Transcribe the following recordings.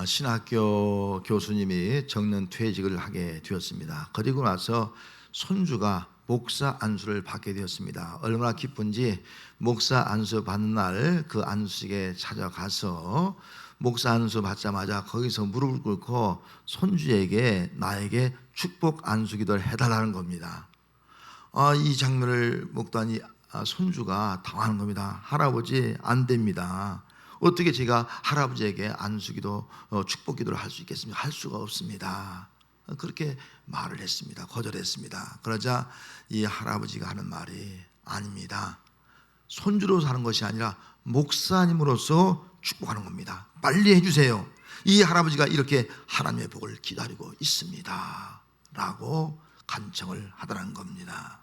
신학교 교수님이 정년 퇴직을 하게 되었습니다. 그리고 나서 손주가 목사 안수를 받게 되었습니다. 얼마나 기쁜지 목사 안수 받는 날 그 안수식에 찾아가서 목사 안수 받자마자 거기서 무릎을 꿇고 손주에게 나에게 축복 안수 기도를 해달라는 겁니다. 이 장면을 목도하니 손주가 당하는 겁니다. 할아버지 안 됩니다. 어떻게 제가 할아버지에게 안수기도 축복기도를 할 수 있겠습니까? 할 수가 없습니다. 그렇게 말을 했습니다. 거절했습니다. 그러자 이 할아버지가 하는 말이 아닙니다. 손주로 사는 것이 아니라 목사님으로서 축복하는 겁니다. 빨리 해주세요. 이 할아버지가 이렇게 하나님의 복을 기다리고 있습니다 라고 간청을 하더라는 겁니다.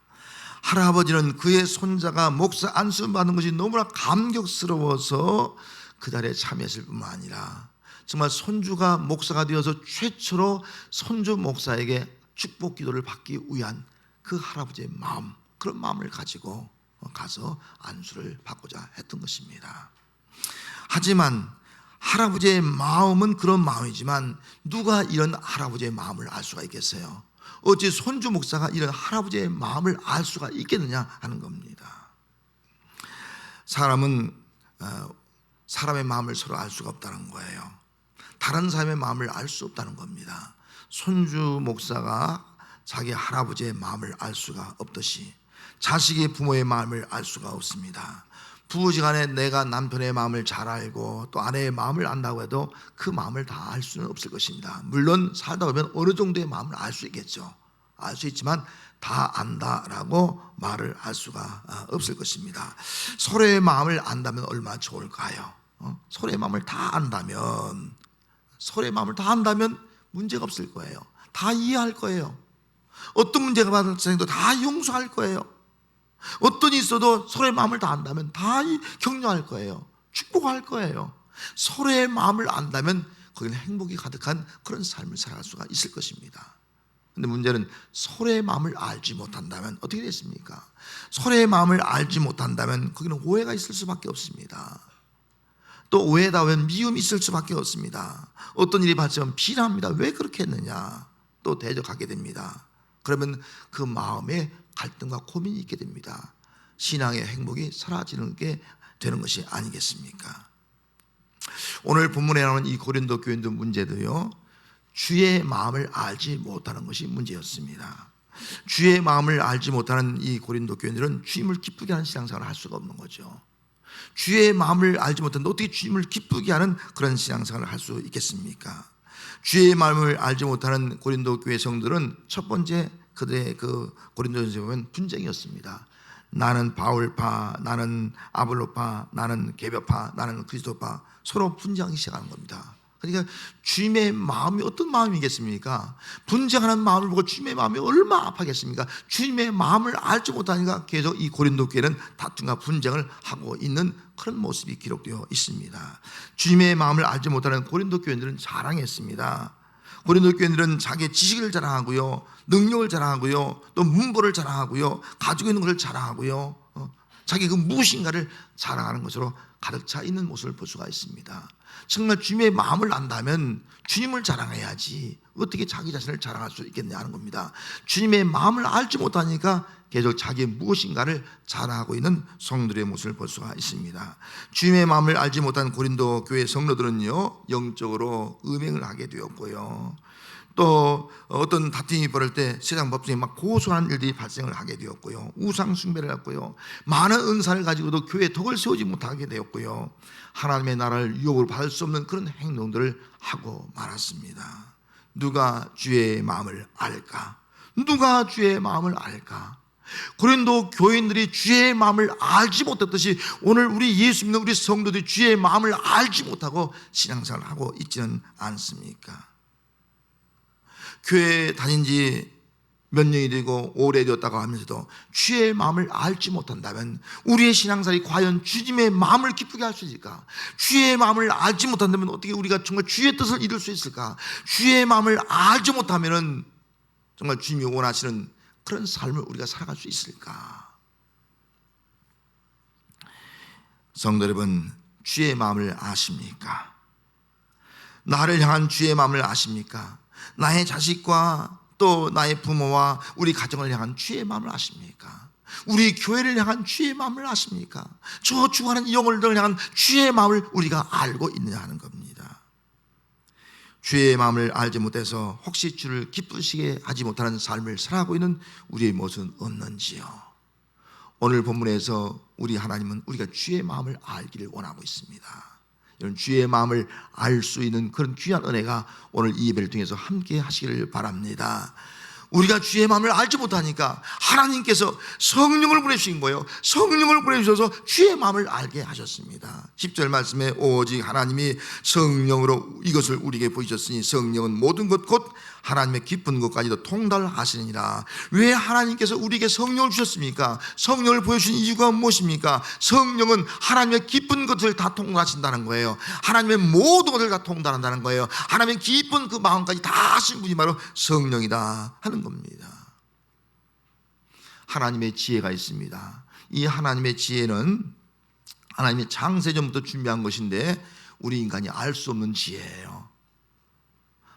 할아버지는 그의 손자가 목사 안수 받는 것이 너무나 감격스러워서 그 자리에 참여했을 뿐만 아니라 정말 손주가 목사가 되어서 최초로 손주 목사에게 축복 기도를 받기 위한 그 할아버지의 마음, 그런 마음을 가지고 가서 안수를 받고자 했던 것입니다. 하지만 할아버지의 마음은 그런 마음이지만 누가 이런 할아버지의 마음을 알 수가 있겠어요? 어찌 손주 목사가 이런 할아버지의 마음을 알 수가 있겠느냐 하는 겁니다. 사람은 사람의 마음을 서로 알 수가 없다는 거예요. 다른 사람의 마음을 알 수 없다는 겁니다. 손주 목사가 자기 할아버지의 마음을 알 수가 없듯이 자식이 부모의 마음을 알 수가 없습니다. 부부지간에 내가 남편의 마음을 잘 알고 또 아내의 마음을 안다고 해도 그 마음을 다 알 수는 없을 것입니다. 물론 살다 보면 어느 정도의 마음을 알 수 있겠죠. 알 수 있지만 다 안다라고 말을 할 수가 없을 것입니다. 서로의 마음을 안다면 얼마나 좋을까요? 서로의 마음을 다 안다면 문제가 없을 거예요. 다 이해할 거예요. 어떤 문제가 발생해도 다 용서할 거예요. 어떤 일이 있어도 서로의 마음을 다 안다면 다 격려할 거예요. 축복할 거예요. 서로의 마음을 안다면 거기는 행복이 가득한 그런 삶을 살아갈 수가 있을 것입니다. 그런데 문제는 서로의 마음을 알지 못한다면 어떻게 됐습니까? 서로의 마음을 알지 못한다면 거기는 오해가 있을 수밖에 없습니다. 또 오해다 보면 미움이 있을 수밖에 없습니다. 어떤 일이 발생하면 비난합니다. 왜 그렇게 했느냐? 또 대적하게 됩니다. 그러면 그 마음에 갈등과 고민이 있게 됩니다. 신앙의 행복이 사라지는 게 되는 것이 아니겠습니까? 오늘 본문에 나오는 이 고린도 교인들 문제도요, 주의 마음을 알지 못하는 것이 문제였습니다. 주의 마음을 알지 못하는 이 고린도 교인들은 주님을 기쁘게 하는 신앙생활을 할 수가 없는 거죠. 주의 마음을 알지 못하는데 어떻게 주님을 기쁘게 하는 그런 신앙생활을 할 수 있겠습니까? 주의 마음을 알지 못하는 고린도 교회 성도들은 첫 번째 그들의 그 고린도전서에 보면 분쟁이었습니다. 나는 바울파, 나는 아볼로파, 나는 게벼파, 나는 그리스도파, 서로 분쟁하기 시작하는 겁니다. 그러니까 주님의 마음이 어떤 마음이겠습니까? 분쟁하는 마음을 보고 주님의 마음이 얼마나 아파겠습니까? 주님의 마음을 알지 못하니까 계속 이 고린도 교회는 다툼과 분쟁을 하고 있는 그런 모습이 기록되어 있습니다. 주님의 마음을 알지 못하는 고린도 교회들은 자랑했습니다. 고린도 교회들은 자기의 지식을 자랑하고요, 능력을 자랑하고요, 또 문보를 자랑하고요, 가지고 있는 것을 자랑하고요, 자기 그 무엇인가를 자랑하는 것으로 가득 차 있는 모습을 볼 수가 있습니다. 정말 주님의 마음을 안다면 주님을 자랑해야지 어떻게 자기 자신을 자랑할 수 있겠냐 하는 겁니다. 주님의 마음을 알지 못하니까 계속 자기의 무엇인가를 자랑하고 있는 성도들의 모습을 볼 수가 있습니다. 주님의 마음을 알지 못한 고린도 교회 성도들은요, 영적으로 음행을 하게 되었고요, 또 어떤 다툼이 벌어질 때 세상 법정에 막 고소한 일들이 발생을 하게 되었고요, 우상 숭배를 했고요, 많은 은사를 가지고도 교회에 덕을 세우지 못하게 되었고요, 하나님의 나라를 유혹으로 받을 수 없는 그런 행동들을 하고 말았습니다. 누가 주의 마음을 알까? 누가 주의 마음을 알까? 고린도 교인들이 주의 마음을 알지 못했듯이 오늘 우리 예수 믿는 우리 성도들이 주의 마음을 알지 못하고 신앙생활을 하고 있지는 않습니까? 교회 다닌 지 몇 년이 되고 오래되었다고 하면서도 주의 마음을 알지 못한다면 우리의 신앙생활이 과연 주님의 마음을 기쁘게 할 수 있을까? 주의 마음을 알지 못한다면 어떻게 우리가 정말 주의 뜻을 이룰 수 있을까? 주의 마음을 알지 못하면 정말 주님이 원하시는 그런 삶을 우리가 살아갈 수 있을까? 성도 여러분, 주의 마음을 아십니까? 나를 향한 주의 마음을 아십니까? 나의 자식과 또 나의 부모와 우리 가정을 향한 주의 마음을 아십니까? 우리 교회를 향한 주의 마음을 아십니까? 저 죽어가는 영혼들을 향한 주의 마음을 우리가 알고 있느냐 하는 겁니다. 주의 마음을 알지 못해서 혹시 주를 기쁘시게 하지 못하는 삶을 살아가고 있는 우리의 모습은 없는지요? 오늘 본문에서 우리 하나님은 우리가 주의 마음을 알기를 원하고 있습니다. 이런 주의 마음을 알 수 있는 그런 귀한 은혜가 오늘 이 예배를 통해서 함께 하시기를 바랍니다. 우리가 주의 마음을 알지 못하니까 하나님께서 성령을 보내주신 거예요. 성령을 보내주셔서 주의 마음을 알게 하셨습니다. 10절 말씀에 오직 하나님이 성령으로 이것을 우리에게 보이셨으니 성령은 모든 것 곧 하나님의 깊은 것까지도 통달하시느니라. 왜 하나님께서 우리에게 성령을 주셨습니까? 성령을 보여주신 이유가 무엇입니까? 성령은 하나님의 깊은 것을 다 통달하신다는 거예요. 하나님의 모든 것을 다 통달한다는 거예요. 하나님의 깊은 그 마음까지 다 하신 분이 바로 성령이다 하는 겁니다. 하나님의 지혜가 있습니다. 이 하나님의 지혜는 하나님의 창세전부터 준비한 것인데 우리 인간이 알 수 없는 지혜예요.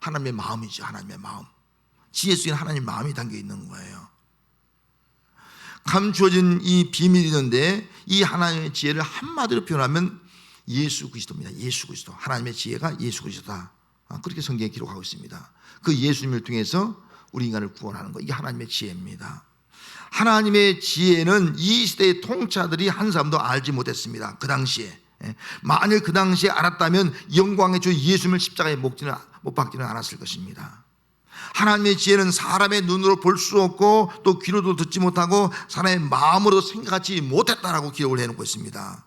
하나님의 마음이죠. 하나님의 마음. 지혜 속에 하나님의 마음이 담겨 있는 거예요. 감추어진 이 비밀이 있는데 이 하나님의 지혜를 한마디로 표현하면 예수 그리스도입니다. 예수 그리스도. 하나님의 지혜가 예수 그리스도다. 그렇게 성경에 기록하고 있습니다. 그 예수님을 통해서 우리 인간을 구원하는 것, 이게 하나님의 지혜입니다. 하나님의 지혜는 이 시대의 통치자들이 한 사람도 알지 못했습니다. 그 당시에. 만일 그 당시에 알았다면 영광의 주 예수님을 십자가에 못 박지는 않았을 것입니다. 하나님의 지혜는 사람의 눈으로 볼 수 없고 또 귀로도 듣지 못하고 사람의 마음으로 생각하지 못했다라고 기록을 해놓고 있습니다.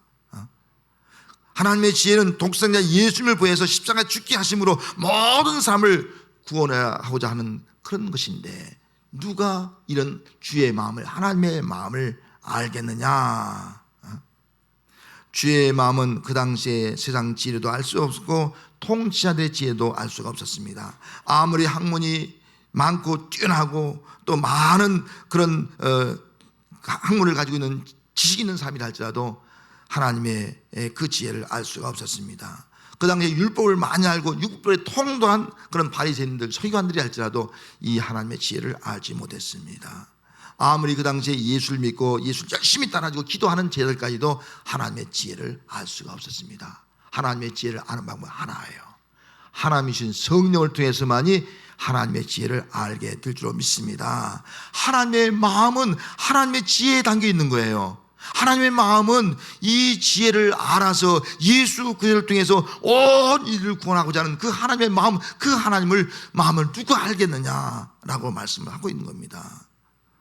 하나님의 지혜는 독생자 예수님을 보내서 십자가에 죽게 하심으로 모든 사람을 구원하고자 하는 그런 것인데 누가 이런 주의 마음을, 하나님의 마음을 알겠느냐? 주의 마음은 그 당시에 세상 지혜도 알 수 없었고 통치자들의 지혜도 알 수가 없었습니다. 아무리 학문이 많고 뛰어나고 또 많은 그런 학문을 가지고 있는 지식 있는 사람이라 할지라도 하나님의 그 지혜를 알 수가 없었습니다. 그 당시에 율법을 많이 알고 율법에 통도한 그런 바리새인들, 서기관들이 할지라도 이 하나님의 지혜를 알지 못했습니다. 아무리 그 당시에 예수를 믿고 예수를 열심히 따라주고 기도하는 제자들까지도 하나님의 지혜를 알 수가 없었습니다. 하나님의 지혜를 아는 방법은 하나예요. 하나님이신 성령을 통해서만이 하나님의 지혜를 알게 될 줄로 믿습니다. 하나님의 마음은 하나님의 지혜에 담겨 있는 거예요. 하나님의 마음은 이 지혜를 알아서 예수 그리스도를 통해서 온 이를 구원하고자 하는 그 하나님의 마음, 그 하나님을 마음을 누가 알겠느냐라고 말씀을 하고 있는 겁니다.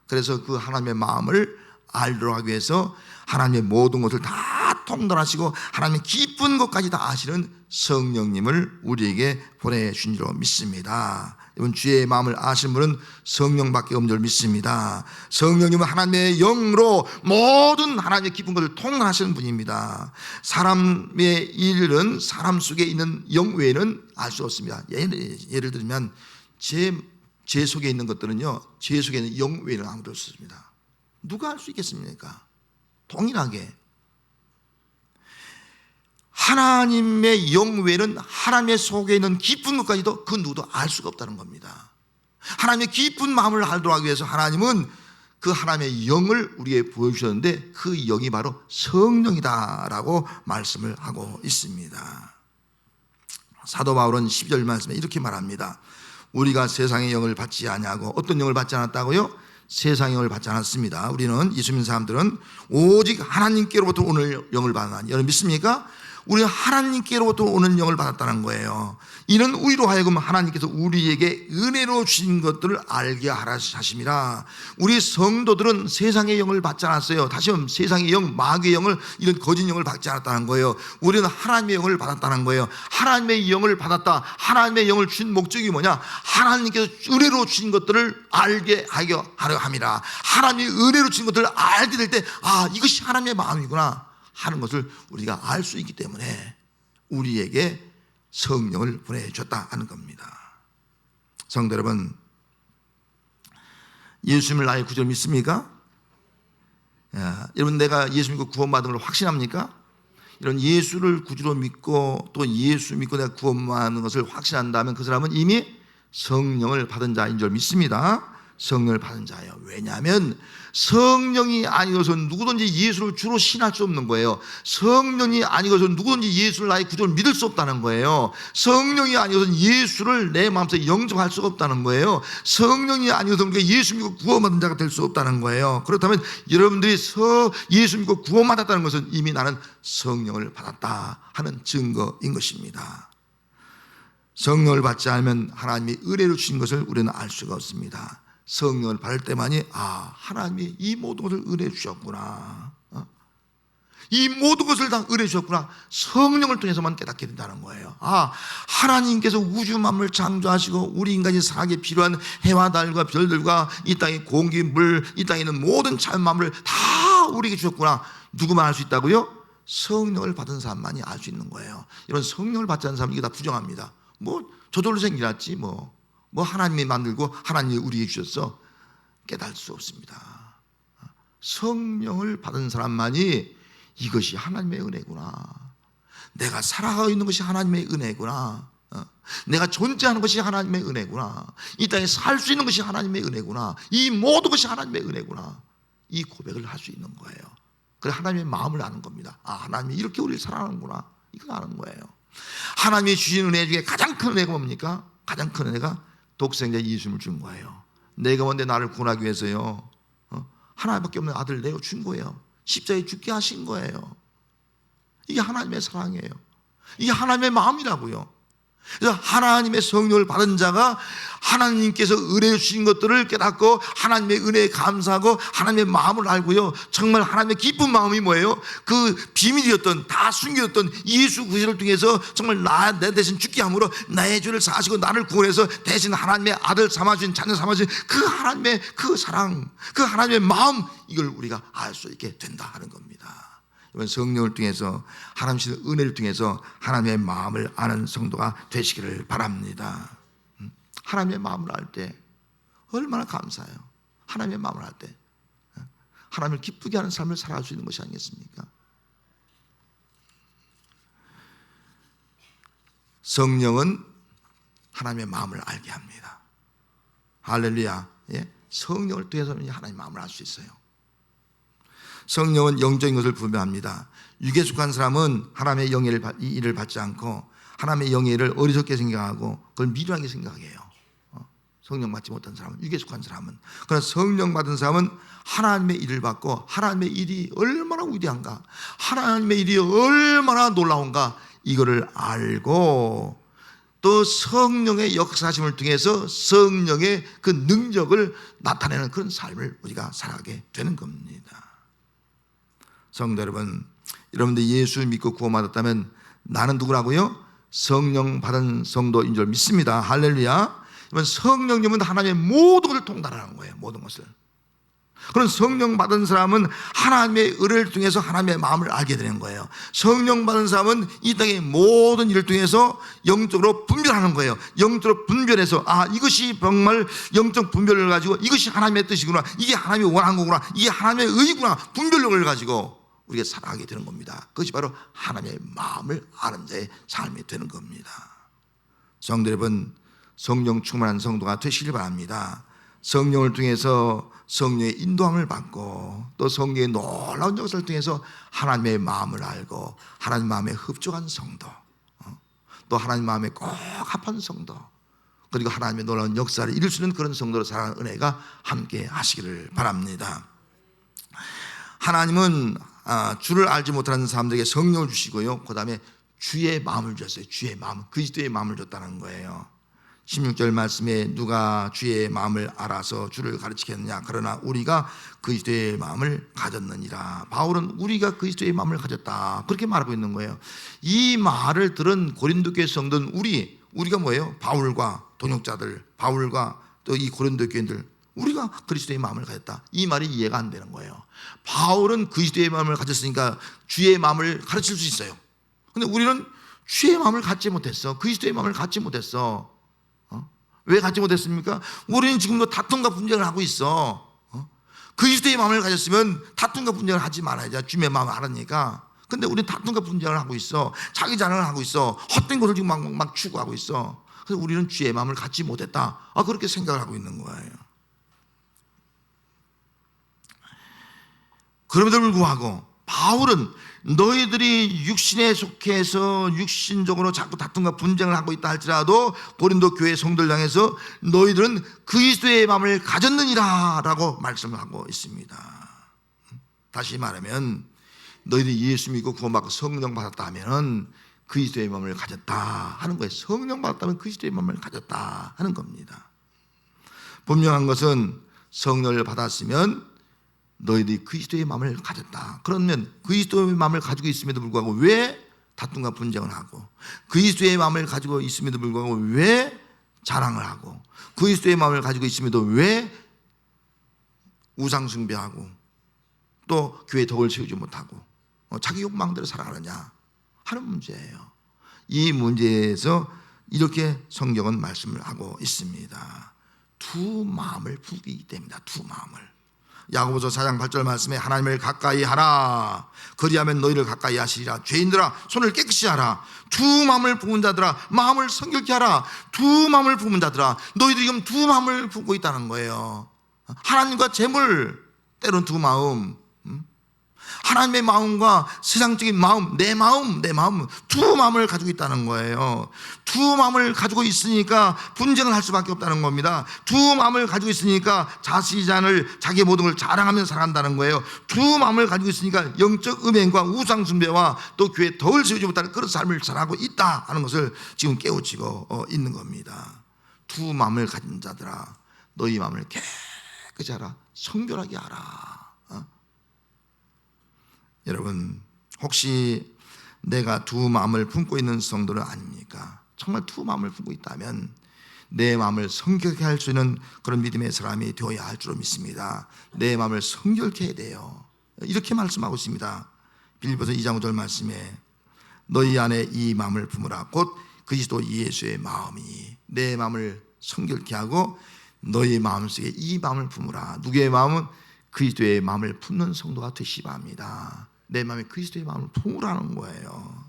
그래서 그 하나님의 마음을 알도록 하기 위해서 하나님의 모든 것을 다 통달하시고 하나님의 깊은 것까지 다 아시는 성령님을 우리에게 보내주신 줄로 믿습니다. 여러분, 주의 마음을 아시는 분은 성령밖에 없는 줄 믿습니다. 성령님은 하나님의 영으로 모든 하나님의 깊은 것을 통달하시는 분입니다. 사람의 일은 사람 속에 있는 영 외에는 알 수 없습니다. 예를 들면 제 속에 있는 것들은요, 제 속에 있는 영 외에는 아무도 없습니다. 누가 알 수 있겠습니까? 동일하게 하나님의 영 외에는 하나님의 속에 있는 깊은 것까지도 그 누구도 알 수가 없다는 겁니다. 하나님의 깊은 마음을 알도록 하기 위해서 하나님은 그 하나님의 영을 우리에게 보여주셨는데 그 영이 바로 성령이다라고 말씀을 하고 있습니다. 사도 바울은 12절 말씀에 이렇게 말합니다. 우리가 세상의 영을 받지 아니하고 어떤 영을 받지 않았다고요? 세상의 영을 받지 않았습니다. 우리는 예수 믿는 사람들은 오직 하나님께로부터 오늘 영을 받았나니, 여러분 믿습니까? 우리는 하나님께로부터 오는 영을 받았다는 거예요. 이는 우리로 하여금 하나님께서 우리에게 은혜로 주신 것들을 알게 하심이라. 우리 성도들은 세상의 영을 받지 않았어요. 다시 한번 세상의 영, 마귀의 영을, 이런 거짓 영을 받지 않았다는 거예요. 우리는 하나님의 영을 받았다는 거예요. 하나님의 영을 받았다. 하나님의 영을 준 목적이 뭐냐? 하나님께서 은혜로 주신 것들을 알게 하려 함이라. 하나님이 은혜로 주신 것들을 알게 될 때, 아, 이것이 하나님의 마음이구나 하는 것을 우리가 알 수 있기 때문에 우리에게 성령을 보내줬다 하는 겁니다. 성도 여러분, 예수님을 나의 구주로 믿습니까? 여러분, 내가 예수 믿고 구원받은 걸 확신합니까? 이런 예수를 구주로 믿고 또 예수 믿고 내가 구원받는 것을 확신한다면 그 사람은 이미 성령을 받은 자인 줄 믿습니다. 성령을 받은 자예요. 왜냐하면 성령이 아니어서 누구든지 예수를 주로 신할 수 없는 거예요. 성령이 아니어서 누구든지 예수를 나의 구주로 믿을 수 없다는 거예요. 성령이 아니어서 예수를 내 마음속에 영접할 수가 없다는 거예요. 성령이 아니어서 예수 믿고 구원받은 자가 될 수 없다는 거예요. 그렇다면 여러분들이 예수 믿고 구원받았다는 것은 이미 나는 성령을 받았다 하는 증거인 것입니다. 성령을 받지 않으면 하나님이 은혜로 주신 것을 우리는 알 수가 없습니다. 성령을 받을 때만이 하나님이 이 모든 것을 은혜 주셨구나, 이 모든 것을 다 은혜 주셨구나, 성령을 통해서만 깨닫게 된다는 거예요. 하나님께서 우주 만물을 창조하시고 우리 인간이 살기 필요한 해와 달과 별들과 이 땅의 공기, 물, 이 땅에 있는 모든 자연만물을 다 우리에게 주셨구나. 누구만 알 수 있다고요? 성령을 받은 사람만이 알 수 있는 거예요. 이런 성령을 받지 않는 사람은 이게 다 부정합니다. 저절로 생겨났지 하나님이 만들고 하나님이 우리에게 주셨어. 깨달을 수 없습니다. 성령을 받은 사람만이 이것이 하나님의 은혜구나, 내가 살아가고 있는 것이 하나님의 은혜구나, 내가 존재하는 것이 하나님의 은혜구나, 이 땅에 살 수 있는 것이 하나님의 은혜구나, 이 모든 것이 하나님의 은혜구나, 이 고백을 할 수 있는 거예요. 그래서 하나님의 마음을 아는 겁니다. 하나님이 이렇게 우리를 사랑하는구나, 이걸 아는 거예요. 하나님이 주신 은혜 중에 가장 큰 은혜가 뭡니까? 가장 큰 은혜가 독생자 예수님을 준 거예요. 내가 뭔데 나를 구원하기 위해서요, 하나님밖에 없는 아들 내어 준 거예요. 십자가에 죽게 하신 거예요. 이게 하나님의 사랑이에요. 이게 하나님의 마음이라고요. 그래서 하나님의 성령을 받은 자가 하나님께서 은혜 주신 것들을 깨닫고 하나님의 은혜에 감사하고 하나님의 마음을 알고요, 정말 하나님의 기쁜 마음이 뭐예요? 그 비밀이었던, 다 숨겨졌던 예수 그리스도를 통해서 정말 내 대신 죽게 함으로 나의 죄를 사하시고 나를 구원해서 대신 하나님의 아들 삼아주신, 자녀 삼아주신 그 하나님의 그 사랑, 그 하나님의 마음, 이걸 우리가 알 수 있게 된다 하는 겁니다. 이번 성령을 통해서, 하나님 주신 은혜를 통해서 하나님의 마음을 아는 성도가 되시기를 바랍니다. 하나님의 마음을 알 때 얼마나 감사해요. 하나님의 마음을 알 때 하나님을 기쁘게 하는 삶을 살아갈 수 있는 것이 아니겠습니까? 성령은 하나님의 마음을 알게 합니다. 할렐루야. 성령을 통해서 하나님의 마음을 알 수 있어요. 성령은 영적인 것을 분별합니다. 육에 속한 사람은 하나님의 영예를 받지 않고 하나님의 영예를 어리석게 생각하고 그걸 미련하게 생각해요. 성령 받지 못한 사람은, 육에 속한 사람은. 그러나 성령 받은 사람은 하나님의 일을 받고 하나님의 일이 얼마나 위대한가, 하나님의 일이 얼마나 놀라운가, 이거를 알고 또 성령의 역사심을 통해서 성령의 그 능력을 나타내는 그런 삶을 우리가 살아가게 되는 겁니다. 성도 여러분, 여러분들 예수 믿고 구원받았다면 나는 누구라고요? 성령 받은 성도인 줄 믿습니다. 할렐루야. 이번 성령님은 하나님의 모든 것을 통달하는 거예요. 모든 것을. 그런 성령 받은 사람은 하나님의 은혜를 통해서 하나님의 마음을 알게 되는 거예요. 성령 받은 사람은 이 땅의 모든 일을 통해서 영적으로 분별하는 거예요. 영적으로 분별해서 이것이 정말 영적 분별을 가지고 이것이 하나님의 뜻이구나, 이게 하나님이 원하는 거구나, 이게 하나님의 의구나, 분별력을 가지고 우리가 살아가게 되는 겁니다. 그것이 바로 하나님의 마음을 아는 자의 삶이 되는 겁니다. 성도 여러분, 성령 충만한 성도가 되시길 바랍니다. 성령을 통해서 성령의 인도함을 받고 또 성령의 놀라운 역사를 통해서 하나님의 마음을 알고 하나님 마음에 흡족한 성도, 또 하나님 마음에 꼭 합한 성도, 그리고 하나님의 놀라운 역사를 이룰 수 있는 그런 성도로 살아가는 은혜가 함께 하시기를 바랍니다. 하나님은 주를 알지 못하는 사람들에게 성령을 주시고요, 그 다음에 주의 마음을 주셨어요. 주의 마음, 그리스도의 마음을 줬다는 거예요. 16절 말씀에 누가 주의 마음을 알아서 주를 가르치겠느냐, 그러나 우리가 그리스도의 마음을 가졌느니라. 바울은 우리가 그리스도의 마음을 가졌다, 그렇게 말하고 있는 거예요. 이 말을 들은 고린도 교회 성도는 우리가 뭐예요? 바울과 동역자들, 바울과 또 이 고린도 교인들, 우리가 그리스도의 마음을 가졌다, 이 말이 이해가 안 되는 거예요. 바울은 그리스도의 마음을 가졌으니까 주의 마음을 가르칠 수 있어요. 근데 우리는 주의 마음을 갖지 못했어. 그리스도의 마음을 갖지 못했어. 왜 갖지 못했습니까? 우리는 지금도 다툼과 분쟁을 하고 있어. 그리스도의 마음을 가졌으면 다툼과 분쟁을 하지 말아야죠. 주님의 마음을 알으니까. 근데 우리는 다툼과 분쟁을 하고 있어. 자기 자랑을 하고 있어. 헛된 것을 지금 막 추구하고 있어. 그래서 우리는 주의 마음을 갖지 못했다. 그렇게 생각을 하고 있는 거예요. 그럼에도 불구하고 바울은 너희들이 육신에 속해서 육신적으로 자꾸 다툼과 분쟁을 하고 있다 할지라도 고린도 교회 성도를 향해서 너희들은 그리스도의 마음을 가졌느니라 라고 말씀을 하고 있습니다. 다시 말하면 너희들이 예수 믿고 구원받고 성령 받았다 하면 그리스도의 마음을 가졌다 하는 거예요. 성령 받았다면 그리스도의 마음을 가졌다 하는 겁니다. 분명한 것은 성령을 받았으면 너희들이 그리스도의 마음을 가졌다. 그러면 그리스도의 마음을 가지고 있음에도 불구하고 왜 다툼과 분쟁을 하고, 그리스도의 마음을 가지고 있음에도 불구하고 왜 자랑을 하고, 그리스도의 마음을 가지고 있음에도 왜 우상 숭배하고 또 교회에 덕을 세우지 못하고 자기 욕망대로 살아가느냐 하는 문제예요. 이 문제에서 이렇게 성경은 말씀을 하고 있습니다. 두 마음을 품기 때문이다. 두 마음을. 야고보서 4장 8절 말씀에 하나님을 가까이 하라. 그리하면 너희를 가까이 하시리라. 죄인들아 손을 깨끗이 하라. 두 마음을 품은 자들아 마음을 성결케 하라. 두 마음을 품은 자들아, 너희들이 지금 두 마음을 품고 있다는 거예요. 하나님과 재물, 때로는 두 마음, 하나님의 마음과 세상적인 마음, 내 마음 두 마음을 가지고 있다는 거예요. 두 마음을 가지고 있으니까 분쟁을 할 수밖에 없다는 겁니다. 두 마음을 가지고 있으니까 자시잔을 자기의 모든 걸 자랑하면서 살아간다는 거예요. 두 마음을 가지고 있으니까 영적 음행과 우상 숭배와 또 교회에 덕을 세우지 못하는 그런 삶을 살아가고 있다 하는 것을 지금 깨우치고 있는 겁니다. 두 마음을 가진 자들아 너희 마음을 깨끗이 하라. 성결하게 하라. 여러분, 혹시 내가 두 마음을 품고 있는 성도는 아닙니까? 정말 두 마음을 품고 있다면 내 마음을 성결케 할 수 있는 그런 믿음의 사람이 되어야 할 줄로 믿습니다. 내 마음을 성결케 해야 돼요. 이렇게 말씀하고 있습니다. 빌립보서 2장 5절 말씀에 너희 안에 이 마음을 품으라. 곧 그리스도 예수의 마음이니. 내 마음을 성결케 하고 너희 마음속에 이 마음을 품으라. 누구의 마음은? 그리스도의 마음을 품는 성도가 되시기 바랍니다. 내 마음에 그리스도의 마음을 품으라는 거예요.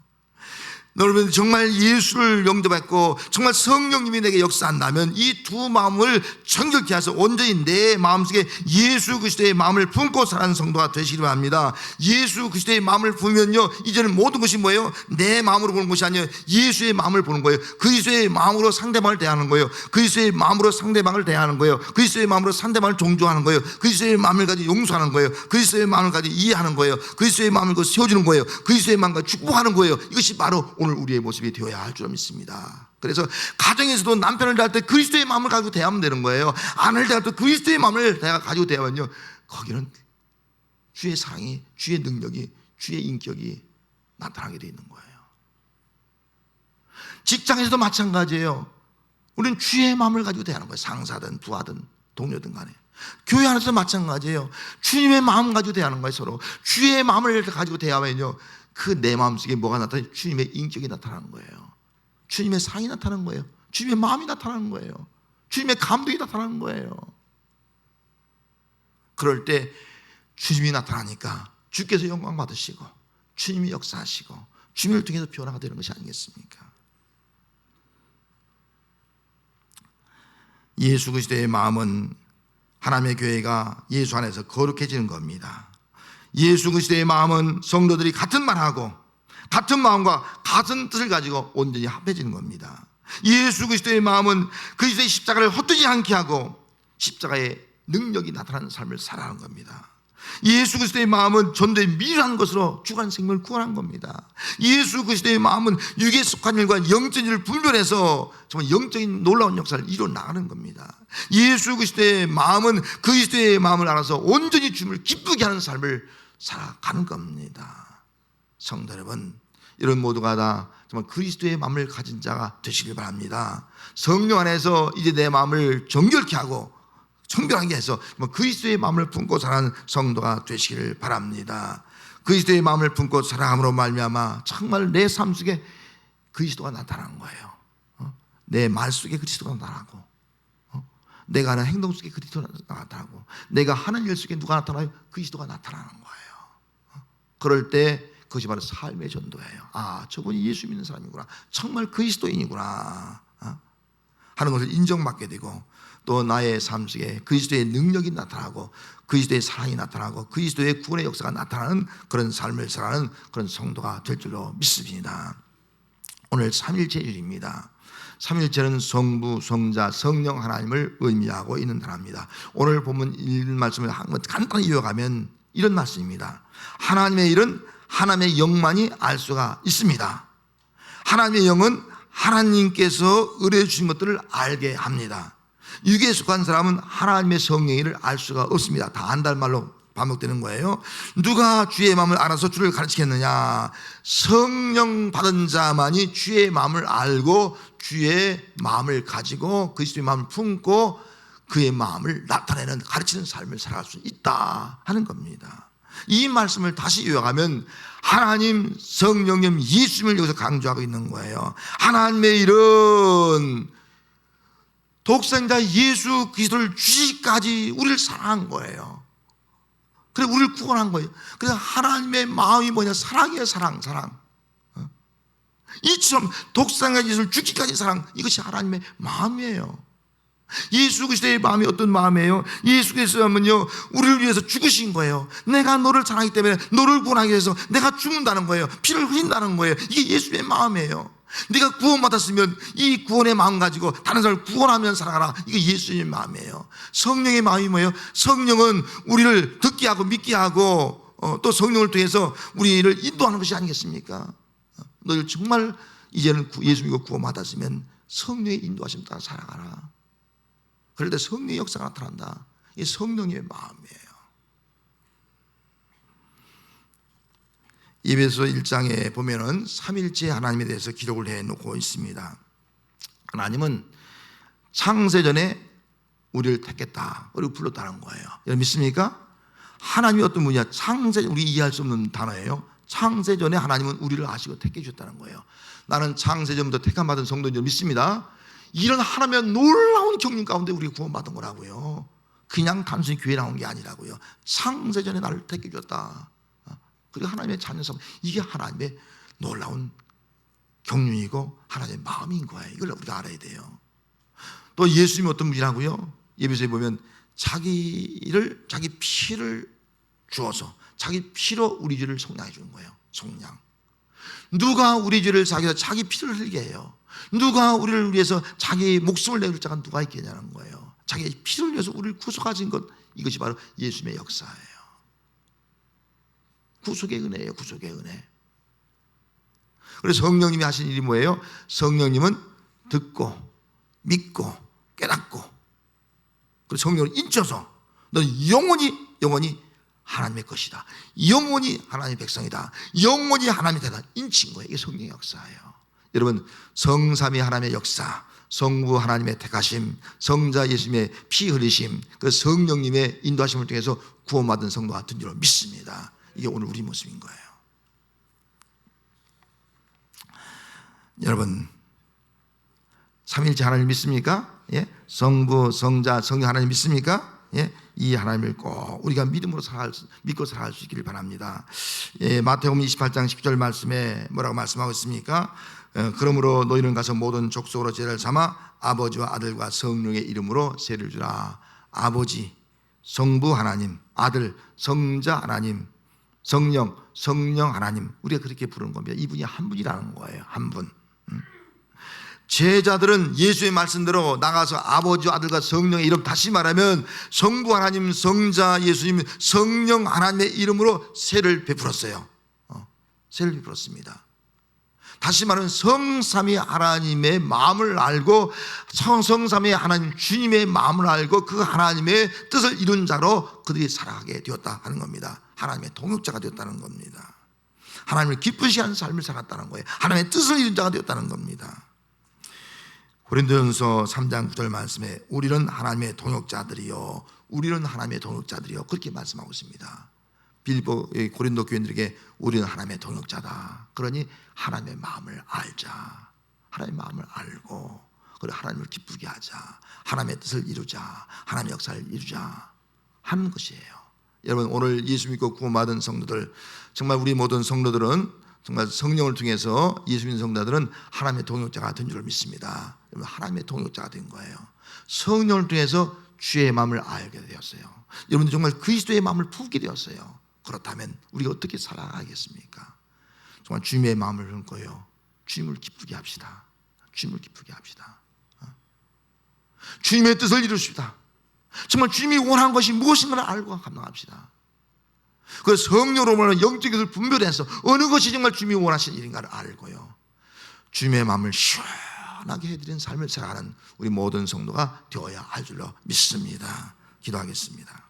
여러분, 정말 예수를 영접했고 정말 성령님이 내게 역사한다면 이 두 마음을 정결케 해서 온전히 내 마음속에 예수 그리스도의 마음을 품고 사는 성도가 되시기 바랍니다. 예수 그리스도의 마음을 품으면요, 이제는 모든 것이 뭐예요? 내 마음으로 보는 것이 아니에요. 예수의 마음을 보는 거예요. 그리스도의 마음으로 상대방을 대하는 거예요. 그리스도의 마음으로 상대방을 대하는 거예요. 그리스도의 마음으로 상대방을 존중하는 거예요. 그리스도의 마음을 가지고 용서하는 거예요. 그리스도의 마음을 가지고 이해하는 거예요. 그리스도의 마음을 가지고 세워주는 거예요. 그리스도의 마음을 가지고 축복하는 거예요. 이것이 바로 오늘 우리의 모습이 되어야 할 줄 믿습니다. 그래서 가정에서도 남편을 대할 때 그리스도의 마음을 가지고 대하면 되는 거예요. 아내를 대할 때 그리스도의 마음을 가지고 대하면요, 거기는 주의 사랑이, 주의 능력이, 주의 인격이 나타나게 되어 있는 거예요. 직장에서도 마찬가지예요. 우리는 주의 마음을 가지고 대하는 거예요. 상사든 부하든 동료든 간에. 교회 안에서도 마찬가지예요. 주님의 마음 가지고 대하는 거예요. 서로 주의 마음을 가지고 대하면요, 그 내 마음속에 뭐가 나타나요? 주님의 인격이 나타나는 거예요. 주님의 사랑이 나타나는 거예요. 주님의 마음이 나타나는 거예요. 주님의 감동이 나타나는 거예요. 그럴 때 주님이 나타나니까 주께서 영광 받으시고 주님이 역사하시고 주님을 통해서 변화가 되는 것이 아니겠습니까? 예수 그리스도의 마음은 하나님의 교회가 예수 안에서 거룩해지는 겁니다. 예수 그리스도의 마음은 성도들이 같은 말하고 같은 마음과 같은 뜻을 가지고 온전히 합해지는 겁니다. 예수 그리스도의 마음은 그리스도의 십자가를 헛되지 않게 하고 십자가의 능력이 나타나는 삶을 살아가는 겁니다. 예수 그리스도의 마음은 전도의 미련한 것으로 주간 생명을 구원한 겁니다. 예수 그리스도의 마음은 육에 속한 일과 영적인 일을 분별해서 정말 영적인 놀라운 역사를 이루어 나가는 겁니다. 예수 그리스도의 마음은 그리스도의 마음을 알아서 온전히 주님을 기쁘게 하는 삶을 살아가는 겁니다. 성도 여러분, 이런 모두가 다 정말 그리스도의 마음을 가진 자가 되시길 바랍니다. 성령 안에서 이제 내 마음을 정결케 하고 청결하게 해서 그리스도의 마음을 품고 살아가는 성도가 되시길 바랍니다. 그리스도의 마음을 품고 살아감으로 말미암아 정말 내 삶 속에 그리스도가 나타나는 거예요. 내 말 속에 그리스도가 나타나고, 내가 하는 행동 속에 그리스도가 나타나고, 내가 하는 일 속에 누가 나타나요? 그리스도가 나타나는 거예요. 그럴 때 그것이 바로 삶의 전도예요. 아, 저분이 예수 믿는 사람이구나, 정말 그리스도인이구나 하는 것을 인정받게 되고, 또 나의 삶 속에 그리스도의 능력이 나타나고 그리스도의 사랑이 나타나고 그리스도의 구원의 역사가 나타나는 그런 삶을 살아가는 그런 성도가 될 줄로 믿습니다. 오늘 삼일체 주일입니다. 삼일체는 성부, 성자, 성령 하나님을 의미하고 있는 단어입니다. 오늘 본문 읽은 말씀을 한번 간단히 이어가면 이런 말씀입니다. 하나님의 일은 하나님의 영만이 알 수가 있습니다. 하나님의 영은 하나님께서 의뢰해 주신 것들을 알게 합니다. 육에 속한 사람은 하나님의 성령을 알 수가 없습니다. 다 안다는 말로 반복되는 거예요. 누가 주의 마음을 알아서 주를 가르치겠느냐? 성령 받은 자만이 주의 마음을 알고 주의 마음을 가지고 그리스도의 마음을 품고 그의 마음을 나타내는, 가르치는 삶을 살아갈 수 있다 하는 겁니다. 이 말씀을 다시 요약하면 하나님, 성령님, 예수님을 여기서 강조하고 있는 거예요. 하나님의 일은 독생자 예수 그리스도를 주시기까지 우리를 사랑한 거예요. 그래서 우리를 구원한 거예요. 그래서 하나님의 마음이 뭐냐? 사랑이에요. 사랑. 이처럼 독생자 예수를 주기까지 사랑, 이것이 하나님의 마음이에요. 예수 그리스도의 마음이 어떤 마음이에요? 예수 그리스도는요, 우리를 위해서 죽으신 거예요. 내가 너를 사랑하기 때문에 너를 구원하기 위해서 내가 죽는다는 거예요. 피를 흘린다는 거예요. 이게 예수의 마음이에요. 네가 구원받았으면 이 구원의 마음 가지고 다른 사람을 구원하면 살아가라. 이게 예수님의 마음이에요. 성령의 마음이 뭐예요? 성령은 우리를 듣게 하고 믿게 하고 또 성령을 통해서 우리를 인도하는 것이 아니겠습니까? 너를 정말 이제는 예수 믿고 구원받았으면 성령의 인도하심 따라 살아가라. 그럴 때 성령의 역사가 나타난다. 이게 성령의 마음이에요. 에베소 1장에 보면은 삼일째 하나님에 대해서 기록을 해놓고 있습니다. 하나님은 창세전에 우리를 택했다, 그리고 불렀다는 거예요. 여러분 믿습니까? 하나님이 어떤 분이야? 창세전, 우리 이해할 수 없는 단어예요. 창세전에 하나님은 우리를 아시고 택해 주셨다는 거예요. 나는 창세전부터 택함받은 성도인 줄 믿습니다. 이런 하나님의 놀라운 경륜 가운데 우리가 구원받은 거라고요. 그냥 단순히 교회 나온 게 아니라고요. 창세전에 나를 택해 주셨다. 그리고 하나님의 자녀성, 이게 하나님의 놀라운 경륜이고 하나님의 마음인 거예요. 이걸 우리가 알아야 돼요. 또 예수님이 어떤 분이라고요? 예배소에 보면 자기 피를 주어서 자기 피로 우리 죄를 속량해 주는 거예요. 속량. 누가 우리 죄를 자기 피를 흘리게 해요? 누가 우리를 위해서 자기 목숨을 내줄 자가 누가 있겠냐는 거예요. 자기 피를 위해서 우리를 구속하신 것, 이것이 바로 예수님의 역사예요. 구속의 은혜예요. 구속의 은혜. 그래서 성령님이 하신 일이 뭐예요? 성령님은 듣고 믿고 깨닫고, 그리고 성령을 인쳐서 너는 영원히 하나님의 것이다, 영원히 하나님의 백성이다, 영원히 하나님의 대다 인친 거예요. 이게 성령의 역사예요. 여러분, 성삼위 하나님의 역사, 성부 하나님의 택하심, 성자 예수님의 피 흘리심, 그 성령님의 인도하심을 통해서 구원받은 성도가 된 줄로 믿습니다. 이게 오늘 우리 모습인 거예요. 여러분, 삼일째 하나님 믿습니까? 예? 성부, 성자, 성령 하나님 믿습니까? 예? 이 하나님을 꼭 우리가 믿음으로 믿고 살아갈 수 있기를 바랍니다. 예, 마태복음 28장 10절 말씀에 뭐라고 말씀하고 있습니까? 그러므로 너희는 가서 모든 족속으로 제자를 삼아 아버지와 아들과 성령의 이름으로 세를 주라. 아버지, 성부 하나님, 아들, 성자 하나님, 성령 하나님, 우리가 그렇게 부르는 겁니다. 이분이 한 분이라는 거예요. 한 분. 제자들은 예수의 말씀대로 나가서 아버지와 아들과 성령의 이름, 다시 말하면 성부 하나님, 성자 예수님, 성령 하나님의 이름으로 세를 베풀었어요. 세를 베풀었습니다. 다시 말하면 성삼위 하나님의 마음을 알고, 성삼위 하나님 주님의 마음을 알고 그 하나님의 뜻을 이룬 자로 그들이 살아가게 되었다 하는 겁니다. 하나님의 동역자가 되었다는 겁니다. 하나님을 기쁘시게 하는 삶을 살았다는 거예요. 하나님의 뜻을 이룬 자가 되었다는 겁니다. 고린도전서 3장 9절 말씀에 우리는 하나님의 동역자들이요, 우리는 하나님의 동역자들이요, 그렇게 말씀하고 있습니다. 빌보 고린도 교인들에게 우리는 하나님의 동역자다. 그러니 하나님의 마음을 알자. 하나님의 마음을 알고, 그리고 하나님을 기쁘게 하자. 하나님의 뜻을 이루자. 하나님의 역사를 이루자 하는 것이에요. 여러분, 오늘 예수 믿고 구원받은 성도들, 정말 우리 모든 성도들은 정말 성령을 통해서 예수 믿는 성도들은 하나님의 동역자가 된 줄 믿습니다. 여러분, 하나님의 동역자가 된 거예요. 성령을 통해서 주의 마음을 알게 되었어요. 여러분들 정말 그리스도의 마음을 품게 되었어요. 그렇다면 우리가 어떻게 살아가겠습니까? 정말 주님의 마음을 품고요, 주님을 기쁘게 합시다. 주님을 기쁘게 합시다. 주님의 뜻을 이루십시다. 정말 주님이 원하는 것이 무엇인가를 알고 감당합시다. 그 성령으로 말하는 영적인 것을 분별해서 어느 것이 정말 주님이 원하시는 일인가를 알고요, 주님의 마음을 시원하게 해드리는 삶을 살아가는 우리 모든 성도가 되어야 할 줄로 믿습니다. 기도하겠습니다.